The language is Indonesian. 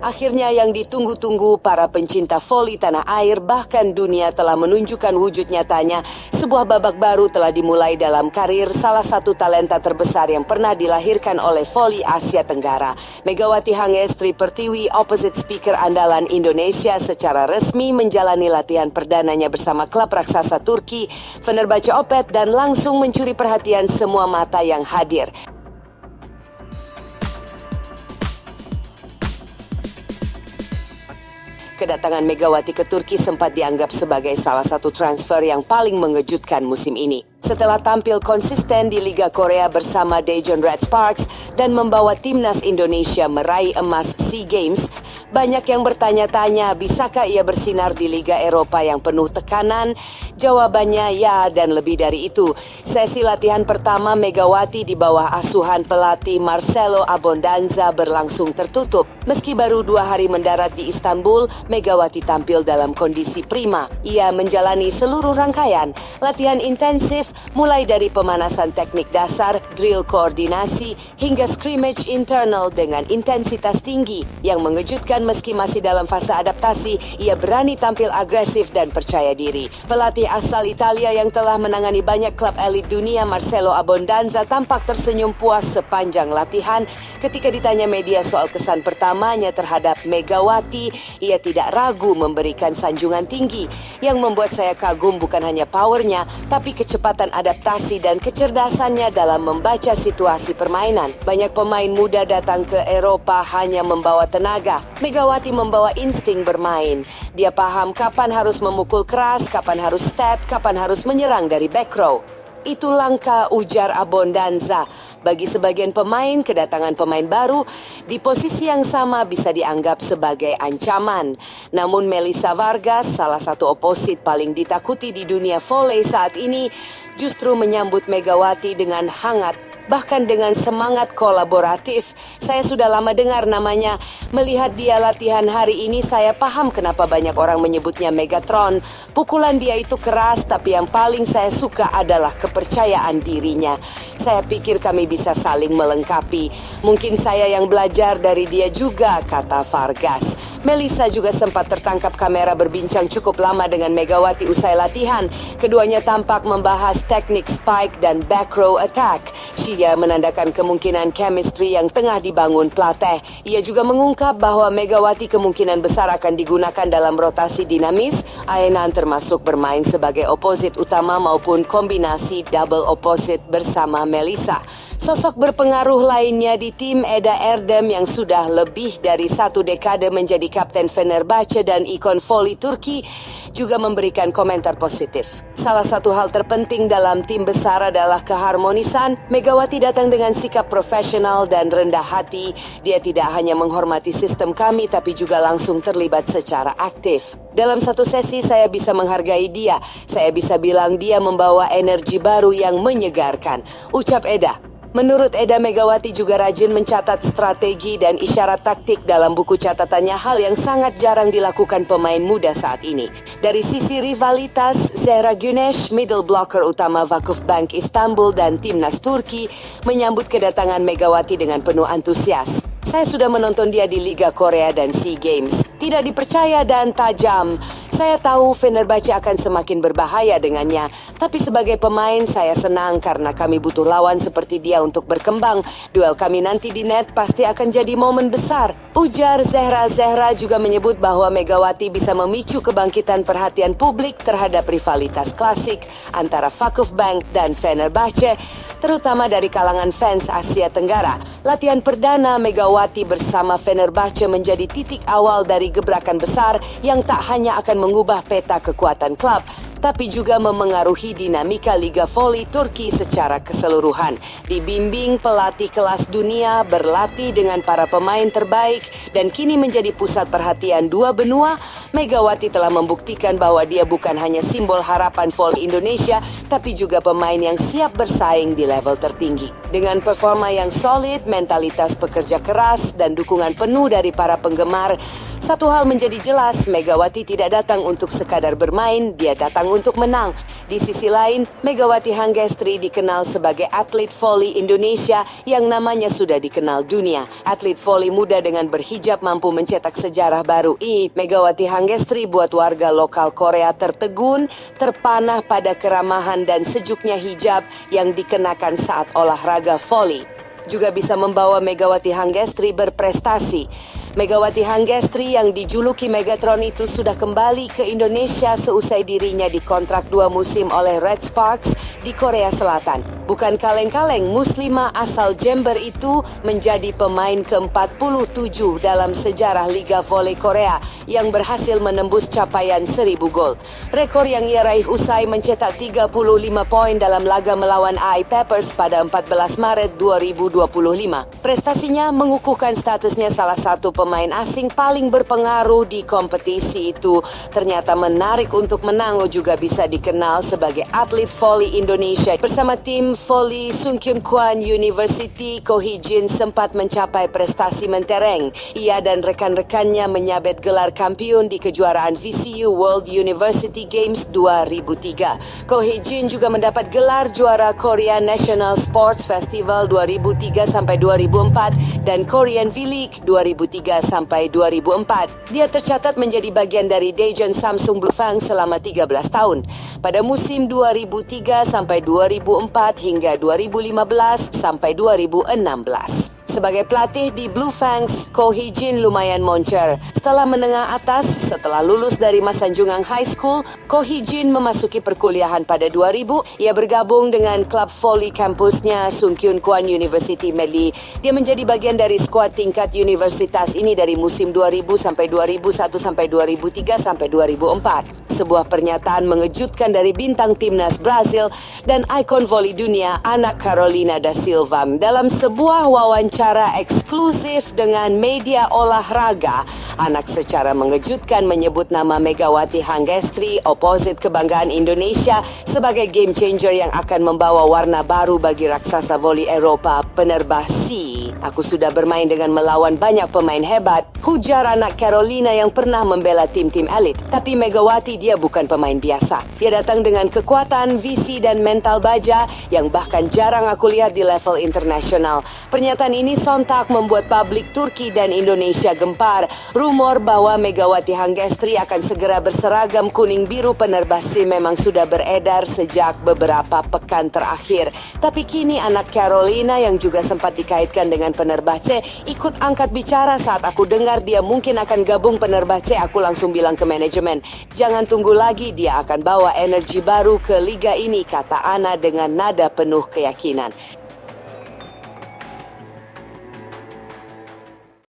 Akhirnya yang ditunggu-tunggu para pencinta voli tanah air bahkan dunia telah menunjukkan wujud nyatanya. Sebuah babak baru telah dimulai dalam karir salah satu talenta terbesar yang pernah dilahirkan oleh voli Asia Tenggara. Megawati Hangestri Pertiwi, opposite speaker andalan Indonesia, secara resmi menjalani latihan perdananya bersama klub raksasa Turki, Fenerbahce Opet, dan langsung mencuri perhatian semua mata yang hadir. Kedatangan Megawati ke Turki sempat dianggap sebagai salah satu transfer yang paling mengejutkan musim ini. Setelah tampil konsisten di Liga Korea bersama Daejeon Red Sparks dan membawa timnas Indonesia meraih emas SEA Games, banyak yang bertanya-tanya bisakah ia bersinar di Liga Eropa yang penuh tekanan? Jawabannya ya, dan lebih dari itu. Sesi latihan pertama Megawati di bawah asuhan pelatih Marcelo Abondanza berlangsung tertutup. Meski baru 2 hari mendarat di Istanbul, Megawati tampil dalam kondisi prima. Ia menjalani seluruh rangkaian latihan intensif, mulai dari pemanasan teknik dasar, drill koordinasi, hingga scrimmage internal dengan intensitas tinggi. Yang mengejutkan, meski masih dalam fase adaptasi, ia berani tampil agresif dan percaya diri. Pelatih asal Italia yang telah menangani banyak klub elit dunia, Marcelo Abondanza, tampak tersenyum puas sepanjang latihan. Ketika ditanya media soal kesan pertamanya terhadap Megawati, ia tidak ragu memberikan sanjungan tinggi. Yang membuat saya kagum bukan hanya powernya, tapi kecepatan adaptasi dan kecerdasannya dalam membaca situasi permainan. Banyak pemain muda datang ke Eropa hanya membawa tenaga. Megawati membawa insting bermain. Dia paham kapan harus memukul keras, kapan harus step, kapan harus menyerang dari back row. Itu langkah, ujar Abondanza. Bagi sebagian pemain, kedatangan pemain baru di posisi yang sama bisa dianggap sebagai ancaman. Namun Melissa Vargas, salah satu oposit paling ditakuti di dunia voli saat ini, justru menyambut Megawati dengan hangat, bahkan dengan semangat kolaboratif. Saya sudah lama dengar namanya. Melihat dia latihan hari ini, saya paham kenapa banyak orang menyebutnya Megatron. Pukulan dia itu keras, tapi yang paling saya suka adalah kepercayaan dirinya. Saya pikir kami bisa saling melengkapi. Mungkin saya yang belajar dari dia juga, kata Vargas. Melissa juga sempat tertangkap kamera berbincang cukup lama dengan Megawati usai latihan. Keduanya tampak membahas teknik spike dan back row attack. Ia menandakan kemungkinan chemistry yang tengah dibangun pelatih. Ia juga mengungkap bahwa Megawati kemungkinan besar akan digunakan dalam rotasi dinamis, Aenan termasuk bermain sebagai oposit utama maupun kombinasi double oposit bersama Melissa. Sosok berpengaruh lainnya di tim, Eda Erdem, yang sudah lebih dari 1 dekade menjadi kapten Fenerbahce dan ikon voli Turki, juga memberikan komentar positif. Salah satu hal terpenting dalam tim besar adalah keharmonisan. Megawati datang dengan sikap profesional dan rendah hati. Dia tidak hanya menghormati sistem kami, tapi juga langsung terlibat secara aktif. Dalam satu sesi saya bisa menghargai dia. Saya bisa bilang dia membawa energi baru yang menyegarkan, ucap Eda. Menurut Eda, Megawati juga rajin mencatat strategi dan isyarat taktik dalam buku catatannya, hal yang sangat jarang dilakukan pemain muda saat ini. Dari sisi rivalitas, Zehra Güneş, middle blocker utama Vakıfbank Istanbul dan timnas Turki, menyambut kedatangan Megawati dengan penuh antusias. Saya sudah menonton dia di Liga Korea dan SEA Games. Tidak dipercaya dan tajam. Saya tahu Fenerbahce akan semakin berbahaya dengannya. Tapi sebagai pemain, saya senang karena kami butuh lawan seperti dia untuk berkembang. Duel kami nanti di net pasti akan jadi momen besar, ujar Zehra. Zehra juga menyebut bahwa Megawati bisa memicu kebangkitan perhatian publik terhadap rivalitas klasik antara Vakıfbank dan Fenerbahce, terutama dari kalangan fans Asia Tenggara. Latihan perdana Megawati bersama Fenerbahce menjadi titik awal dari gebrakan besar yang tak hanya akan mengubah peta kekuatan klub, tapi juga memengaruhi dinamika Liga Voli Turki secara keseluruhan. Dibimbing pelatih kelas dunia, berlatih dengan para pemain terbaik, dan kini menjadi pusat perhatian 2 benua, Megawati telah membuktikan bahwa dia bukan hanya simbol harapan voli Indonesia, tapi juga pemain yang siap bersaing di level tertinggi. Dengan performa yang solid, mentalitas pekerja keras, dan dukungan penuh dari para penggemar, satu hal menjadi jelas, Megawati tidak datang untuk sekadar bermain, dia datang untuk menang. Di sisi lain, Megawati Hangestri dikenal sebagai atlet voli Indonesia yang namanya sudah dikenal dunia. Atlet voli muda dengan berhijab mampu mencetak sejarah baru. Megawati Hangestri buat warga lokal Korea tertegun, terpanah pada keramahan dan sejuknya hijab yang dikenakan saat olahraga voli. Juga bisa membawa Megawati Hangestri berprestasi. Megawati Hangestri yang dijuluki Megatron itu sudah kembali ke Indonesia seusai dirinya dikontrak 2 musim oleh Red Sparks di Korea Selatan. Bukan kaleng-kaleng, Muslimah asal Jember itu menjadi pemain ke-47 dalam sejarah Liga Voli Korea yang berhasil menembus capaian 1000 gol. Rekor yang ia raih usai mencetak 35 poin dalam laga melawan AI Peppers pada 14 Maret 2025. Prestasinya mengukuhkan statusnya salah satu pemain asing paling berpengaruh di kompetisi itu. Ternyata menarik untuk menang, juga bisa dikenal sebagai atlet voli Indonesia. Bersama tim voli Sungkyun Kwan University, Ko Hee-jin sempat mencapai prestasi mentereng. Ia dan rekan-rekannya menyabet gelar kampiun di kejuaraan VCU World University Games 2003. Ko Hee-jin juga mendapat gelar juara Korea National Sports Festival 2003-2004 dan Korean V-League 2003-2004. Dia tercatat menjadi bagian dari Daejeon Samsung Bluefang selama 13 tahun. Pada musim 2003-2004 hingga 2015-2016. Sebagai pelatih di Bluefangs, Ko Hee-jin lumayan moncer. Setelah menengah atas, setelah lulus dari Masanjungang High School, Ko Hee-jin memasuki perkuliahan pada 2000. Ia bergabung dengan klub voli kampusnya Sungkyun Kwan University Medley. Dia menjadi bagian dari skuad tingkat universitas ini dari musim 2000 sampai 2001 sampai 2003 sampai 2004. Sebuah pernyataan mengejutkan dari bintang timnas Brazil dan ikon voli dunia anak Carolina da Silva. Dalam sebuah wawancara eksklusif dengan media olahraga, anak secara mengejutkan menyebut nama Megawati Hangestri, oposit kebanggaan Indonesia, sebagai game changer yang akan membawa warna baru bagi raksasa voli Eropa, penerbah sea. Aku sudah bermain dengan melawan banyak pemain hebat, hujar anak Carolina yang pernah membela tim-tim elit. Tapi Megawati dia bukan pemain biasa. Dia datang dengan kekuatan, visi dan mental baja yang bahkan jarang aku lihat di level internasional. Pernyataan ini sontak membuat publik Turki dan Indonesia gempar. Rumor bahwa Megawati Hangestri akan segera berseragam kuning biru penerbah sea memang sudah beredar sejak beberapa pekan terakhir. Tapi kini anak Carolina yang juga sempat dikaitkan dengan penerbah C ikut angkat bicara saat aku dengar dia mungkin akan gabung penerbah C. Aku langsung bilang ke manajemen, jangan tunggu lagi, dia akan bawa energi baru ke liga ini, kata Ana dengan nada penuh keyakinan.